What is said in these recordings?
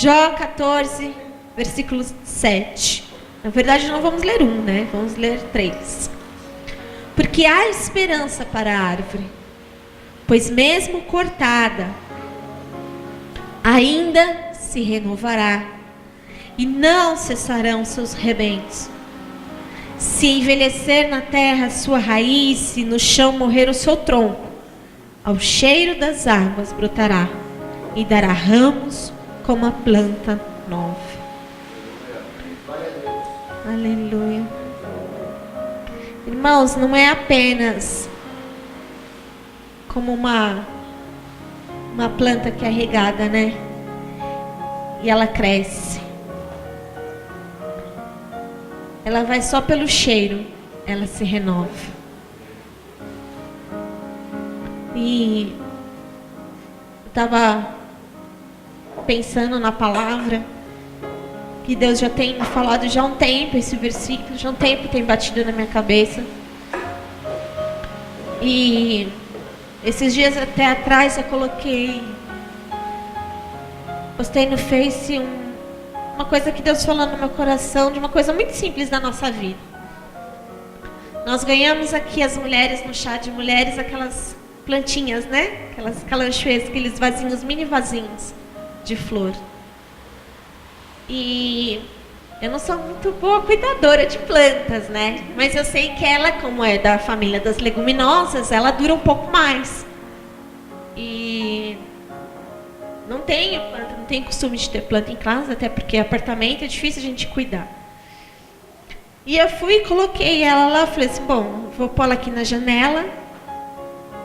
Jó 14, versículo 7. Na verdade, não vamos ler 1, né? Vamos ler 3. Porque há esperança para a árvore, pois mesmo cortada, ainda se renovará, e não cessarão seus rebentos. Se envelhecer na terra a sua raiz, se no chão morrer o seu tronco, ao cheiro das águas brotará, e dará ramos como a planta nova. Aleluia. Irmãos, não é apenas como uma planta que é regada, né? E ela cresce. Ela vai só pelo cheiro, ela se renova. E eu estava pensando na palavra que Deus já tem falado já há um tempo, esse versículo, já há um tempo tem batido na minha cabeça. E esses dias até atrás eu postei no Face uma coisa que Deus falou no meu coração, de uma coisa muito simples da nossa vida. Nós ganhamos aqui, as mulheres, no chá de mulheres, aquelas plantinhas, né? Aquelas calanchoes, aqueles vasinhos, mini vasinhos de flor. E eu não sou muito boa cuidadora de plantas, né? Mas eu sei que ela, como é da família das leguminosas, ela dura um pouco mais. E não tenho planta, não tenho costume de ter planta em casa, até porque apartamento é difícil a gente cuidar. E eu fui e coloquei ela lá, falei assim, bom, vou pôr ela aqui na janela,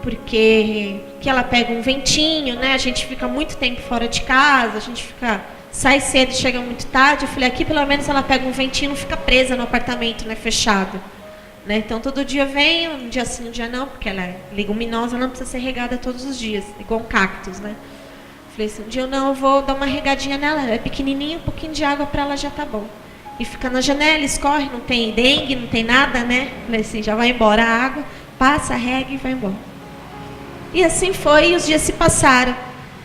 porque que ela pega um ventinho, né? A gente fica muito tempo fora de casa, a gente sai cedo e chega muito tarde. Eu falei, aqui pelo menos ela pega um ventinho, não fica presa no apartamento, né? Fechado. Né? Então todo dia eu venho, um dia sim, um dia não, porque ela é leguminosa, não precisa ser regada todos os dias, igual um cactus, né? Falei assim, um dia eu vou dar uma regadinha nela, ela é pequenininha, um pouquinho de água para ela já tá bom. E fica na janela, escorre, não tem dengue, não tem nada, né? Falei assim, já vai embora a água, passa, rega e vai embora. E assim foi, e os dias se passaram.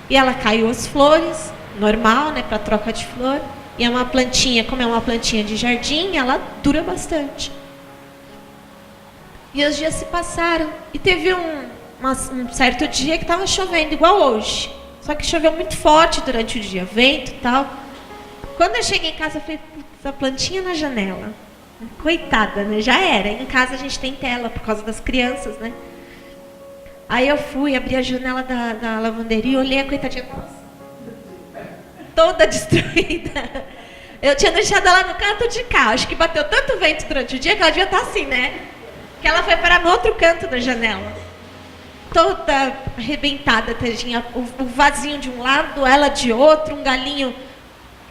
E ela caiu as flores, normal, né, para troca de flor. E é uma plantinha, como é uma plantinha de jardim, ela dura bastante. E os dias se passaram. E teve um certo dia que estava chovendo, igual hoje. Só que choveu muito forte durante o dia, vento e tal. Quando eu cheguei em casa, eu falei, putz, a plantinha na janela. Coitada, né? Já era. Em casa a gente tem tela por causa das crianças, né? Aí eu fui, abri a janela da lavanderia, olhei a coitadinha, nossa, toda destruída. Eu tinha deixado ela no canto de cá. Acho que bateu tanto vento durante o dia que ela devia estar assim, né? Que ela foi parar no outro canto da janela. Toda arrebentada, tadinha. O vasinho de um lado, ela de outro, um galinho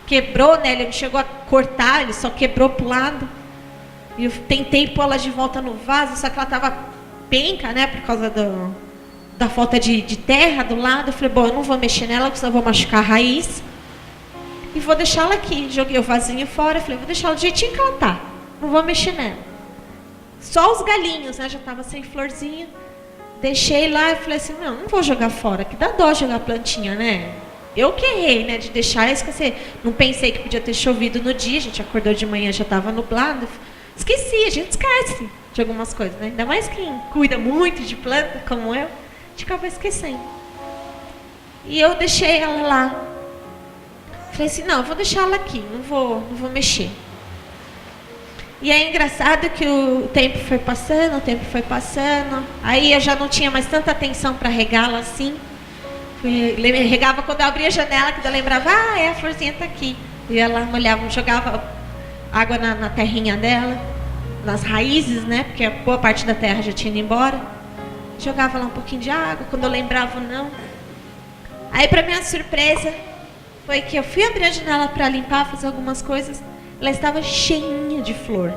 quebrou, né? Ele não chegou a cortar, ele só quebrou pro lado. E eu tentei pôr ela de volta no vaso, só que ela tava penca, né? Por causa da falta de terra do lado. Eu falei, bom, eu não vou mexer nela, porque senão eu vou machucar a raiz. E vou deixar ela aqui. Joguei o vasinho fora, falei, vou deixar ela do jeitinho que ela tá. Não vou mexer nela. Só os galinhos, né? Já tava sem florzinha. Deixei lá e falei assim, não vou jogar fora, que dá dó jogar a plantinha, né? Eu que errei, né? De deixar e esquecer. Não pensei que podia ter chovido no dia, a gente acordou de manhã, já estava nublado. Esqueci, a gente esquece de algumas coisas, né? Ainda mais quem cuida muito de planta, como eu, a gente acaba esquecendo. E eu deixei ela lá. Falei assim, não, eu vou deixar ela aqui, não vou mexer. E é engraçado que o tempo foi passando, aí eu já não tinha mais tanta atenção para regá-la assim. Regava quando eu abria a janela, que eu lembrava, a florzinha está aqui. E ela molhava, jogava água na terrinha dela, nas raízes, né? Porque a boa parte da terra já tinha ido embora. Jogava lá um pouquinho de água, quando eu lembrava, não. Aí, para minha surpresa, foi que eu fui abrir a janela para limpar, fazer algumas coisas. Ela estava cheinha de flor,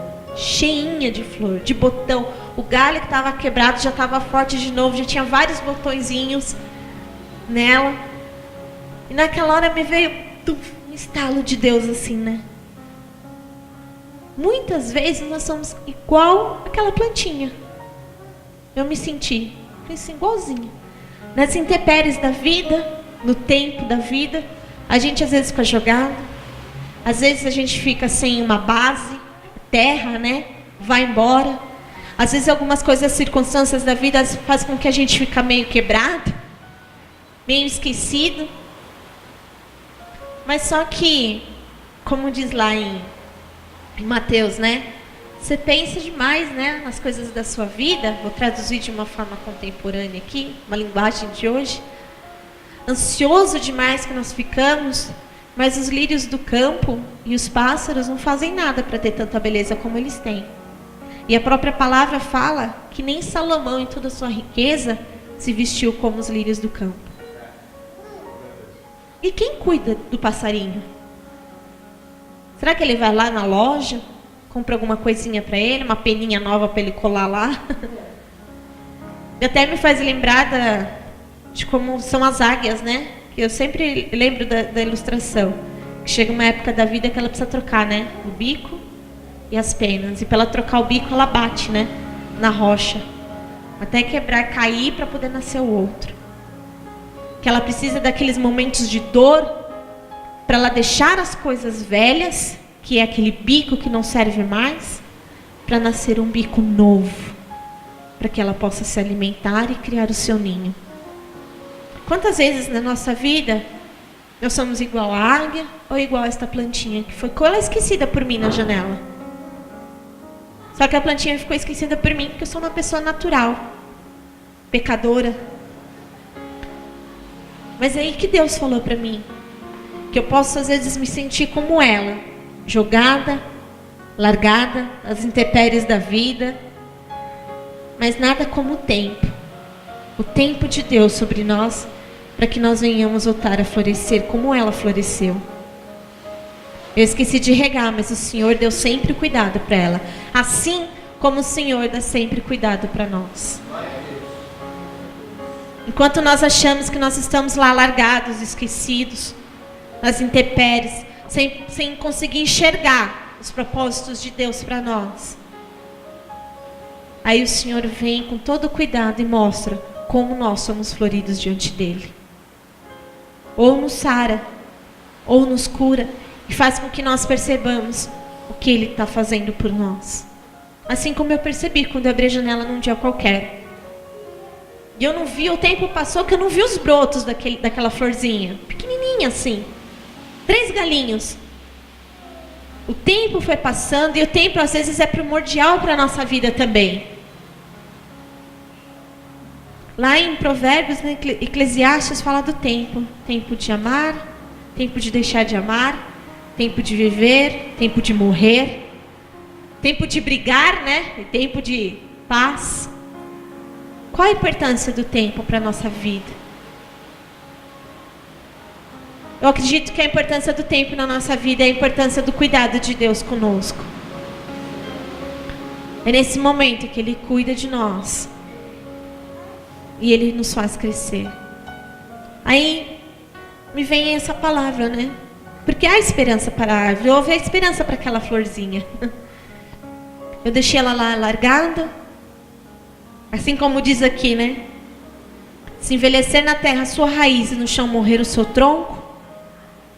de botão. O galho que estava quebrado já estava forte de novo, já tinha vários botõezinhos nela. E naquela hora me veio um estalo de Deus assim, né? Muitas vezes nós somos igual aquela plantinha. Eu me senti assim, igualzinha. Nas intempéries da vida, no tempo da vida, A gente às vezes fica jogado, às vezes a gente fica sem uma base, terra, né? Vai embora. Às vezes algumas coisas, circunstâncias da vida fazem com que a gente fique meio quebrado, meio esquecido. Mas só que, como diz lá em Mateus, né? Você pensa demais, né, nas coisas da sua vida. Vou traduzir de uma forma contemporânea aqui, uma linguagem de hoje. Ansioso demais que nós ficamos, mas os lírios do campo e os pássaros não fazem nada para ter tanta beleza como eles têm. E a própria palavra fala que nem Salomão, em toda a sua riqueza, se vestiu como os lírios do campo. E quem cuida do passarinho? Será que ele vai lá na loja, compra alguma coisinha para ele, uma peninha nova para ele colar lá? E até me faz lembrar de como são as águias, né? Eu sempre lembro da ilustração. Que chega uma época da vida que ela precisa trocar, né? O bico e as penas. E para ela trocar o bico, ela bate, né? Na rocha. Até quebrar, cair para poder nascer o outro. Que ela precisa daqueles momentos de dor para ela deixar as coisas velhas, que é aquele bico que não serve mais, para nascer um bico novo, para que ela possa se alimentar e criar o seu ninho. Quantas vezes na nossa vida nós somos igual a águia ou igual a esta plantinha que foi esquecida por mim na janela? Só que a plantinha ficou esquecida por mim porque eu sou uma pessoa natural, pecadora. Mas é aí que Deus falou para mim que eu posso às vezes me sentir como ela, jogada, largada, às intempéries da vida, mas nada como o tempo de Deus sobre nós, para que nós venhamos voltar a florescer como ela floresceu. Eu esqueci de regar, mas o Senhor deu sempre cuidado para ela, assim como o Senhor dá sempre cuidado para nós. Enquanto nós achamos que nós estamos lá largados, esquecidos, nas intempéries, sem conseguir enxergar os propósitos de Deus para nós, aí o Senhor vem com todo cuidado e mostra como nós somos floridos diante dele. Ou nos sara, ou nos cura, e faz com que nós percebamos o que ele está fazendo por nós. Assim como eu percebi quando eu abri a janela num dia qualquer. E eu não vi, o tempo passou que eu não vi os brotos daquela florzinha, pequenininha assim, 3 galinhos. O tempo foi passando e o tempo às vezes é primordial para a nossa vida também. Lá em Provérbios, né, Eclesiastes fala do tempo. Tempo de amar, tempo de deixar de amar, tempo de viver, tempo de morrer, tempo de brigar, né? E tempo de paz. Qual a importância do tempo para a nossa vida? Eu acredito que a importância do tempo na nossa vida é a importância do cuidado de Deus conosco. É nesse momento que Ele cuida de nós. E Ele nos faz crescer. Aí me vem essa palavra, né? Porque há esperança para a árvore. Houve a esperança para aquela florzinha. Eu deixei ela lá largada. Assim como diz aqui, né? Se envelhecer na terra a sua raiz e no chão morrer o seu tronco,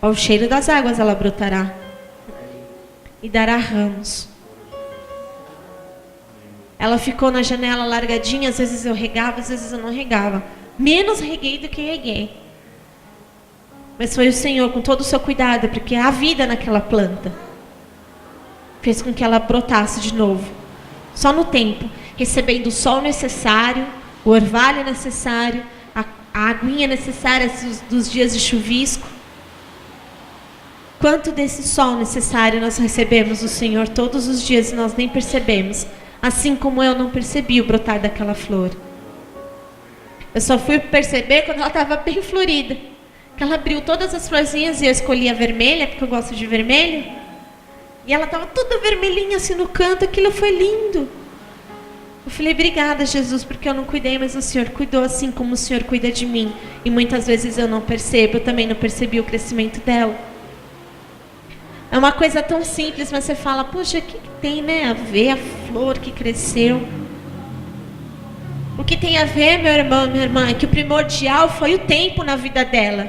ao cheiro das águas ela brotará e dará ramos. Ela ficou na janela largadinha, às vezes eu regava, às vezes eu não regava. Menos reguei do que reguei. Mas foi o Senhor, com todo o seu cuidado, porque há vida naquela planta. Fez com que ela brotasse de novo. Só no tempo, recebendo o sol necessário, o orvalho necessário, a aguinha necessária dos dias de chuvisco. Quanto desse sol necessário nós recebemos do Senhor todos os dias e nós nem percebemos. Assim como eu não percebi o brotar daquela flor. Eu só fui perceber quando ela estava bem florida. Que ela abriu todas as florzinhas e eu escolhi a vermelha, porque eu gosto de vermelho. E ela estava toda vermelhinha assim no canto, aquilo foi lindo. Eu falei, obrigada Jesus, porque eu não cuidei, mas o Senhor cuidou assim como o Senhor cuida de mim. E muitas vezes eu não percebo, eu também não percebi o crescimento dela. É uma coisa tão simples, mas você fala, poxa, o que tem, né, a ver a flor que cresceu? O que tem a ver, meu irmão, minha irmã, é que o primordial foi o tempo na vida dela.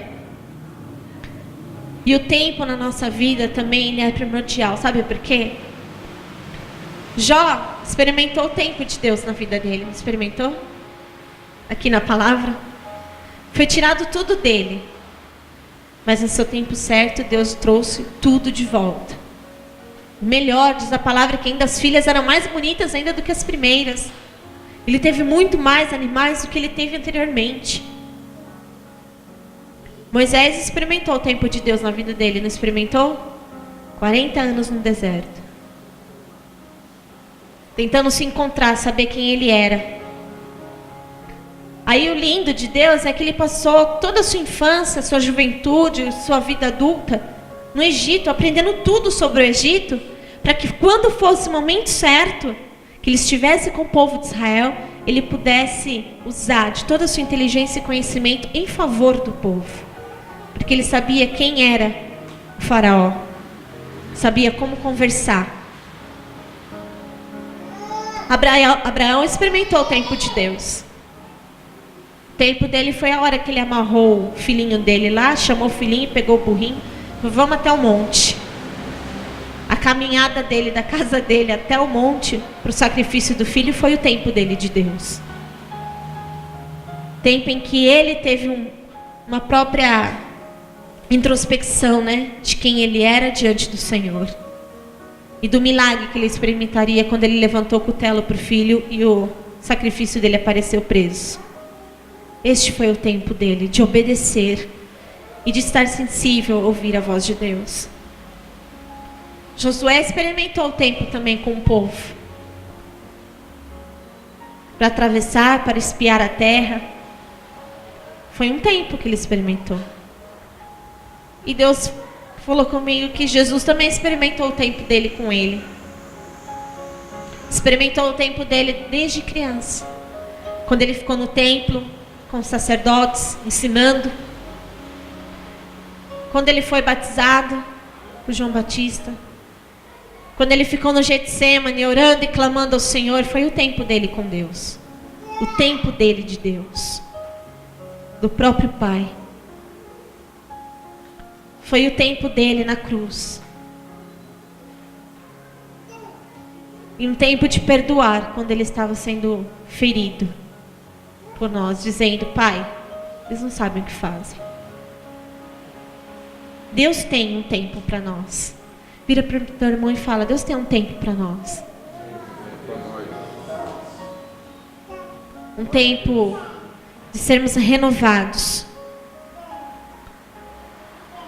E o tempo na nossa vida também ele é primordial. Sabe por quê? Jó experimentou o tempo de Deus na vida dele. Não experimentou? Aqui na palavra. Foi tirado tudo dele. Mas no seu tempo certo, Deus trouxe tudo de volta. Melhor, diz a palavra, que ainda as filhas eram mais bonitas ainda do que as primeiras. Ele teve muito mais animais do que ele teve anteriormente. Moisés experimentou o tempo de Deus na vida dele, não experimentou? 40 anos no deserto. Tentando se encontrar, saber quem ele era. Aí o lindo de Deus é que ele passou toda a sua infância, sua juventude, sua vida adulta no Egito, aprendendo tudo sobre o Egito, para que quando fosse o momento certo, que ele estivesse com o povo de Israel, ele pudesse usar de toda a sua inteligência e conhecimento em favor do povo. Porque ele sabia quem era o faraó, sabia como conversar. Abraão experimentou o tempo de Deus. O tempo dele foi a hora que ele amarrou o filhinho dele lá, chamou o filhinho, pegou o burrinho, falou, vamos até o monte. A caminhada dele, da casa dele até o monte, para o sacrifício do filho, foi o tempo dele de Deus. Tempo em que ele teve uma própria introspecção, né, de quem ele era diante do Senhor. E do milagre que ele experimentaria quando ele levantou o cutelo para o filho e o sacrifício dele apareceu preso. Este foi o tempo dele, de obedecer e de estar sensível a ouvir a voz de Deus. Josué experimentou o tempo também com o povo. Para atravessar, para espiar a terra. Foi um tempo que ele experimentou. E Deus falou comigo que Jesus também experimentou o tempo dele com ele. Experimentou o tempo dele desde criança. Quando ele ficou no templo, com os sacerdotes, ensinando. Quando ele foi batizado por João Batista. Quando ele ficou no Getsêmani, orando e clamando ao Senhor, foi o tempo dele com Deus. O tempo dele de Deus. Do próprio Pai. Foi o tempo dele na cruz. E um tempo de perdoar, quando ele estava sendo ferido por nós, dizendo, Pai, eles não sabem o que fazem. Deus tem um tempo para nós. Vira para o teu irmão e fala, Deus tem um tempo para nós. Um tempo de sermos renovados.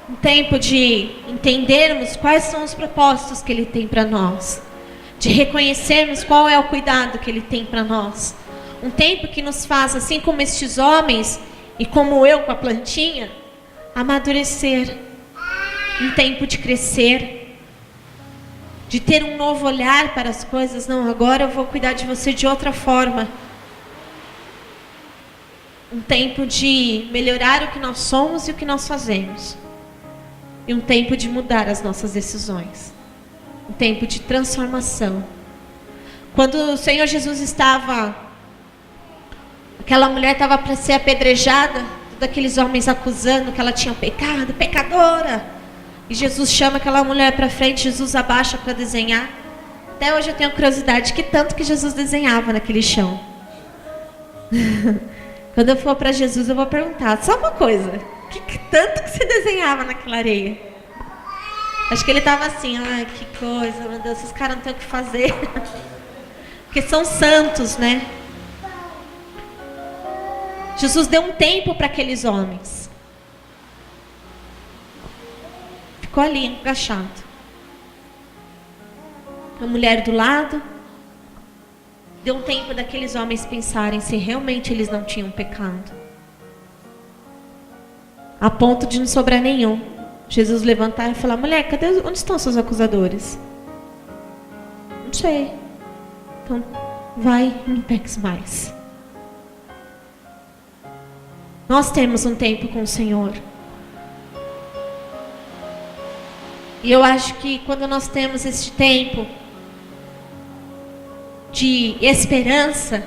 Um tempo de entendermos quais são os propósitos que Ele tem para nós. De reconhecermos qual é o cuidado que Ele tem para nós. Um tempo que nos faz, assim como estes homens, e como eu com a plantinha, amadurecer. Um tempo de crescer, de ter um novo olhar para as coisas. Não, agora eu vou cuidar de você de outra forma. Um tempo de melhorar o que nós somos e o que nós fazemos. E um tempo de mudar as nossas decisões. Um tempo de transformação. Quando o Senhor Jesus estava, aquela mulher estava para ser apedrejada, todos aqueles homens acusando que ela tinha pecado, pecadora. E Jesus chama aquela mulher para frente, Jesus abaixa para desenhar. Até hoje eu tenho curiosidade, que tanto que Jesus desenhava naquele chão. Quando eu for para Jesus eu vou perguntar, só uma coisa, que tanto que você desenhava naquela areia? Acho que ele estava assim, ai que coisa, meu Deus, esses caras não têm o que fazer. Porque são santos, né? Jesus deu um tempo para aqueles homens. Ficou ali, agachado. A mulher do lado. Deu um tempo daqueles homens pensarem se realmente eles não tinham pecado. A ponto de não sobrar nenhum. Jesus levantar e falar, mulher, onde estão seus acusadores? Não sei. Então, vai, não peques mais. Nós temos um tempo com o Senhor. E eu acho que quando nós temos este tempo de esperança,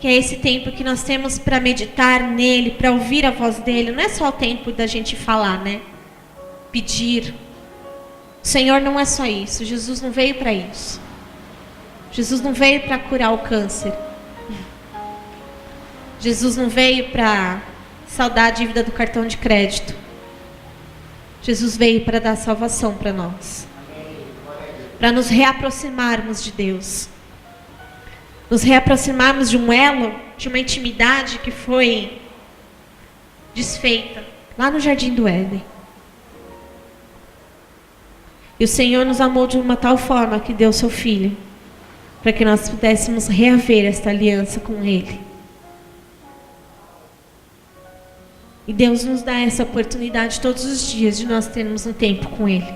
que é esse tempo que nós temos para meditar nele, para ouvir a voz dele, não é só o tempo da gente falar, né? pedir. O Senhor não é só isso. Jesus não veio para isso. Jesus não veio para curar o câncer. Jesus não veio para saldar a dívida do cartão de crédito. Jesus veio para dar salvação para nós. Para nos reaproximarmos de Deus. Nos reaproximarmos de um elo, de uma intimidade que foi desfeita lá no Jardim do Éden. E o Senhor nos amou de uma tal forma que deu seu Filho, para que nós pudéssemos reaver esta aliança com Ele. E Deus nos dá essa oportunidade todos os dias de nós termos um tempo com Ele.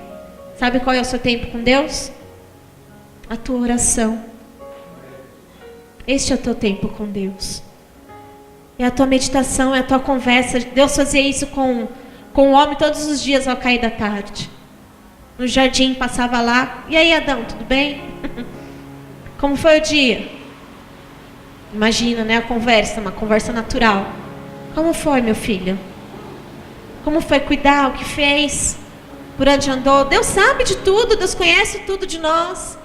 Sabe qual é o seu tempo com Deus? A tua oração. Este é o teu tempo com Deus. É a tua meditação, é a tua conversa. Deus fazia isso com o homem todos os dias ao cair da tarde. No jardim, passava lá. E aí, Adão, tudo bem? Como foi o dia? Imagina, né? Uma conversa natural. Como foi, meu filho? Como foi cuidar? O que fez? Por onde andou? Deus sabe de tudo, Deus conhece tudo de nós.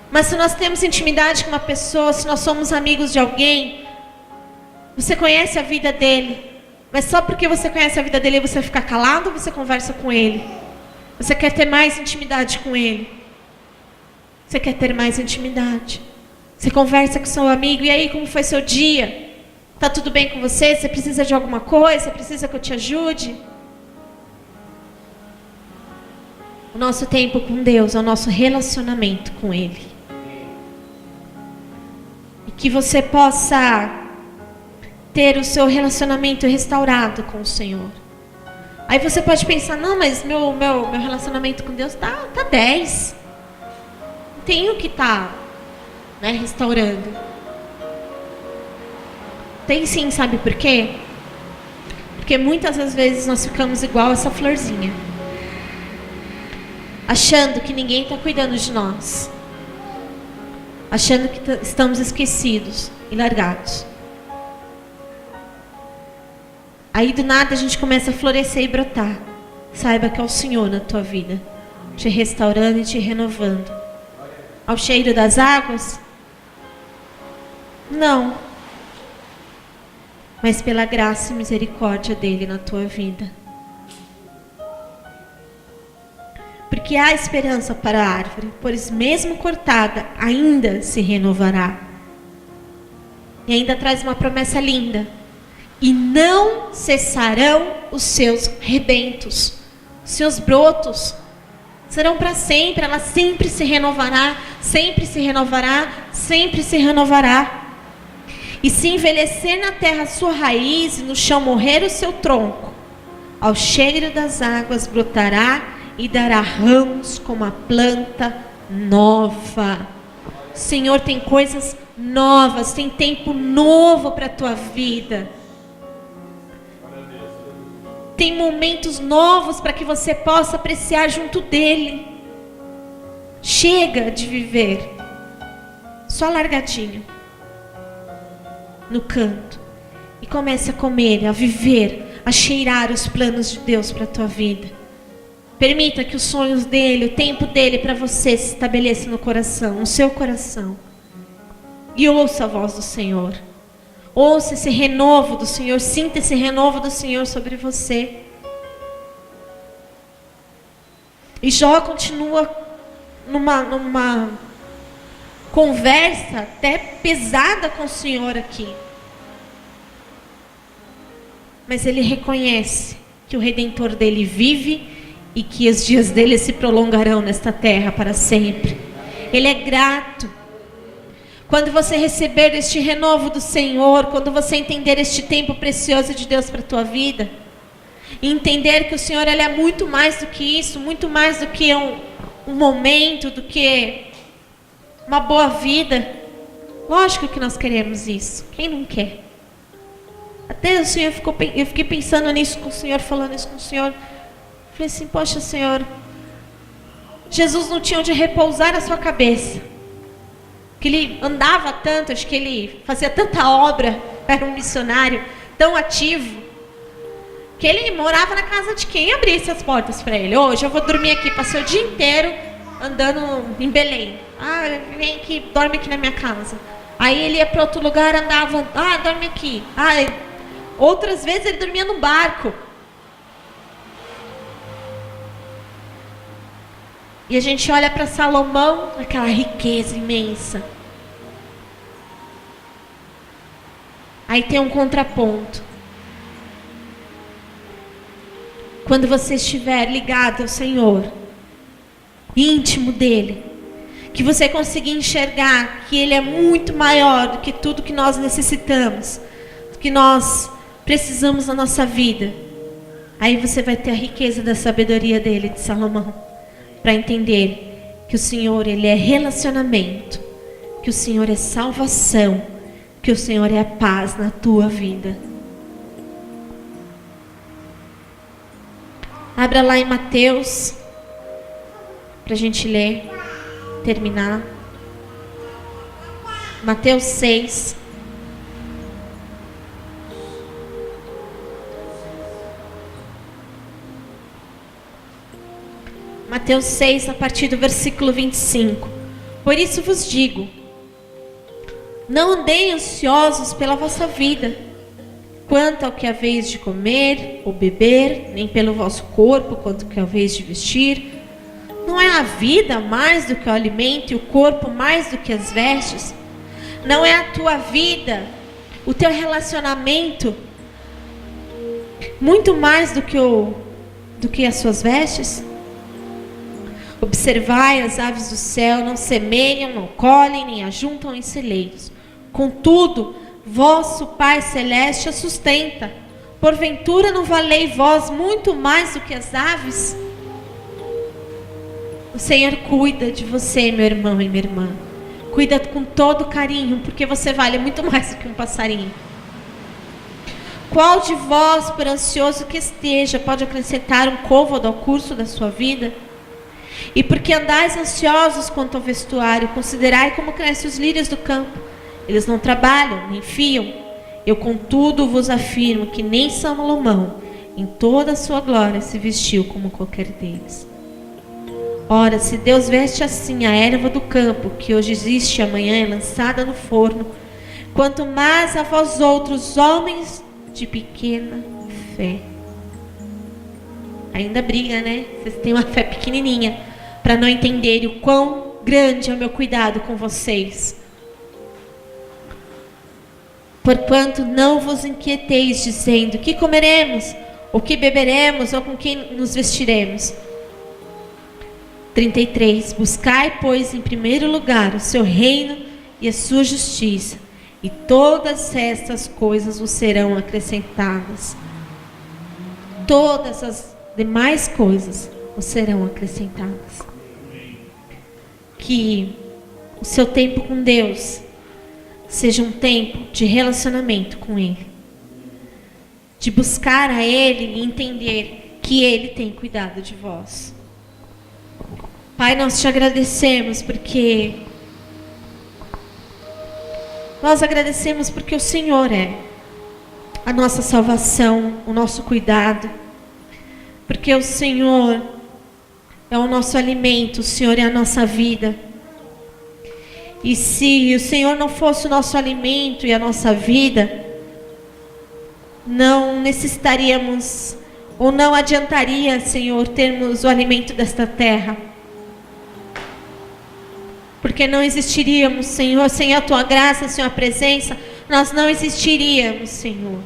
Mas se nós temos intimidade com uma pessoa, se nós somos amigos de alguém, você conhece a vida dele. Mas só porque você conhece a vida dele, você fica calado ou você conversa com ele? Você quer ter mais intimidade com ele? Você quer ter mais intimidade? Você conversa com seu amigo, e aí, como foi seu dia? Tá tudo bem com você? Você precisa de alguma coisa? Você precisa que eu te ajude? O nosso tempo com Deus é o nosso relacionamento com Ele. E que você possa ter o seu relacionamento restaurado com o Senhor. Aí você pode pensar, não, mas meu relacionamento com Deus tá 10. Não tenho que estar restaurando. Tem sim, sabe por quê? Porque muitas das vezes nós ficamos igual essa florzinha, achando que ninguém está cuidando de nós, achando que estamos esquecidos e largados. Aí do nada a gente começa a florescer e brotar. Saiba que é o Senhor na tua vida, te restaurando e te renovando. Ao cheiro das águas? Não. Mas pela graça e misericórdia dele na tua vida. Porque há esperança para a árvore, pois mesmo cortada, ainda se renovará. E ainda traz uma promessa linda. E não cessarão os seus rebentos, os seus brotos. Serão para sempre, ela sempre se renovará, sempre se renovará, sempre se renovará. E se envelhecer na terra a sua raiz e no chão morrer o seu tronco, ao cheiro das águas brotará e dará ramos como a planta nova. O Senhor tem coisas novas, tem tempo novo para a tua vida. Tem momentos novos para que você possa apreciar junto dele. Chega de viver só largadinho no canto e comece a comer, a viver, a cheirar os planos de Deus para a tua vida. Permita que os sonhos dele, o tempo dele para você se estabeleça no coração, no seu coração. E ouça a voz do Senhor. Ouça esse renovo do Senhor, sinta esse renovo do Senhor sobre você. E Jó continua numa conversa até pesada com o Senhor aqui. Mas ele reconhece que o Redentor dele vive e que os dias dele se prolongarão nesta terra para sempre. Ele é grato. Quando você receber este renovo do Senhor, quando você entender este tempo precioso de Deus para a tua vida, e entender que o Senhor ele é muito mais do que isso, muito mais do que um momento, do que uma boa vida. Lógico que nós queremos isso. Quem não quer? Até o Senhor eu fiquei pensando nisso com o Senhor, falando isso com o Senhor. Falei assim, poxa Senhor, Jesus não tinha onde repousar a sua cabeça. Que ele andava tanto, acho que ele fazia tanta obra, era um missionário tão ativo, Que ele morava na casa de quem abrisse as portas para ele. Hoje eu vou dormir aqui, passei o dia inteiro andando em Belém. Vem aqui, dorme aqui na minha casa. Aí ele ia para outro lugar, andava, dorme aqui. Outras vezes ele dormia no barco. E a gente olha para Salomão, aquela riqueza imensa. Aí tem um contraponto. Quando você estiver ligado ao Senhor, íntimo dele, que você conseguir enxergar que ele é muito maior do que tudo que nós necessitamos, do que nós precisamos na nossa vida, aí você vai ter a riqueza da sabedoria dele, de Salomão, para entender que o Senhor, ele é relacionamento, que o Senhor é salvação, que o Senhor é a paz na tua vida. Abra lá em Mateus, para a gente ler, terminar. Mateus 6. Mateus 6, a partir do versículo 25. Por isso vos digo, não andei ansiosos pela vossa vida, quanto ao que haveis de comer ou beber, nem pelo vosso corpo, quanto ao que haveis de vestir. Não é a vida mais do que o alimento e o corpo mais do que as vestes? Não é a tua vida, o teu relacionamento, muito mais do que as suas vestes? Observai as aves do céu, não semeiam, não colhem, nem ajuntam em celeiros. Contudo, vosso Pai Celeste a sustenta. Porventura não valei vós muito mais do que as aves? O Senhor cuida de você, meu irmão e minha irmã. Cuida com todo carinho, porque você vale muito mais do que um passarinho. Qual de vós, por ansioso que esteja, pode acrescentar um côvado ao curso da sua vida? E porque andais ansiosos quanto ao vestuário, considerai como crescem os lírios do campo. Eles não trabalham, nem fiam. Eu, contudo, vos afirmo que nem Salomão, em toda a sua glória, se vestiu como qualquer deles. Ora, se Deus veste assim a erva do campo, que hoje existe e amanhã é lançada no forno, quanto mais a vós outros, homens de pequena fé. Ainda briga, né? Vocês têm uma fé pequenininha, para não entenderem o quão grande é o meu cuidado com vocês. Porquanto não vos inquieteis, dizendo, que comeremos, ou que beberemos, ou com quem nos vestiremos. 33. Buscai, pois, em primeiro lugar o seu reino e a sua justiça, e todas estas coisas vos serão acrescentadas. Todas as demais coisas vos serão acrescentadas. Que o seu tempo com Deus seja um tempo de relacionamento com Ele, de buscar a Ele e entender que Ele tem cuidado de vós. Pai, nós te agradecemos porque o Senhor é a nossa salvação, o nosso cuidado, porque o Senhor é o nosso alimento, o Senhor é a nossa vida. E se o Senhor não fosse o nosso alimento e a nossa vida, não necessitaríamos, ou não adiantaria, Senhor, termos o alimento desta terra. Porque não existiríamos, Senhor, sem a Tua graça, sem a presença, nós não existiríamos, Senhor.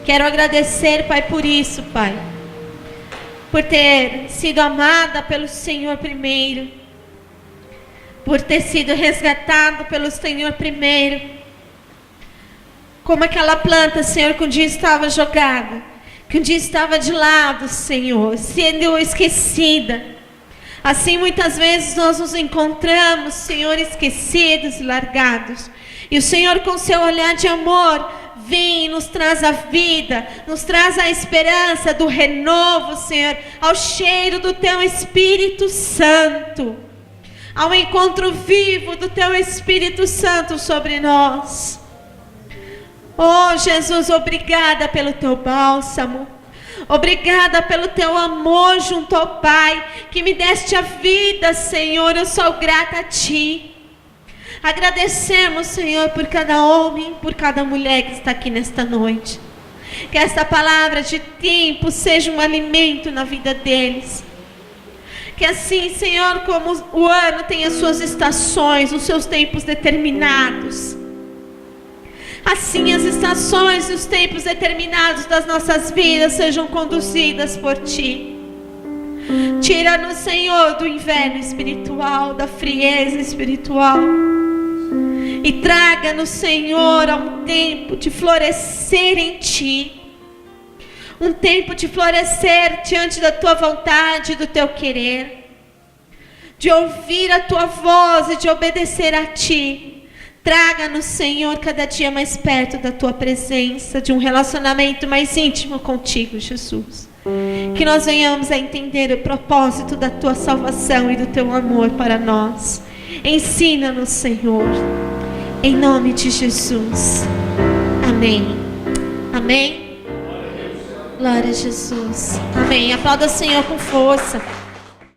Quero agradecer, Pai, por isso, Pai. Por ter sido amada pelo Senhor primeiro. Por ter sido resgatado pelo Senhor primeiro. Como aquela planta, Senhor, que um dia estava jogada, que um dia estava de lado, Senhor, sendo esquecida. Assim muitas vezes nós nos encontramos, Senhor, esquecidos e largados. E o Senhor, com seu olhar de amor, vem e nos traz a vida, nos traz a esperança do renovo, Senhor, ao cheiro do Teu Espírito Santo, ao encontro vivo do Teu Espírito Santo sobre nós. Oh, Jesus, obrigada pelo Teu bálsamo. Obrigada pelo teu amor junto ao Pai, que me deste a vida, Senhor. Eu sou grata a Ti. Agradecemos, Senhor, por cada homem, por cada mulher que está aqui nesta noite. Que esta palavra de tempo seja um alimento na vida deles. Que assim, Senhor, como o ano tem as suas estações, os seus tempos determinados, assim as estações e os tempos determinados das nossas vidas sejam conduzidas por Ti. Tira-nos, Senhor, do inverno espiritual, da frieza espiritual, e traga-nos, Senhor, a um tempo de florescer em Ti. Um tempo de florescer diante da Tua vontade e do Teu querer. De ouvir a Tua voz e de obedecer a Ti. Traga-nos, Senhor, cada dia mais perto da Tua presença, de um relacionamento mais íntimo contigo, Jesus. Que nós venhamos a entender o propósito da Tua salvação e do Teu amor para nós. Ensina-nos, Senhor, em nome de Jesus. Amém. Amém. Glória a Jesus. Amém. Aplauda o Senhor com força.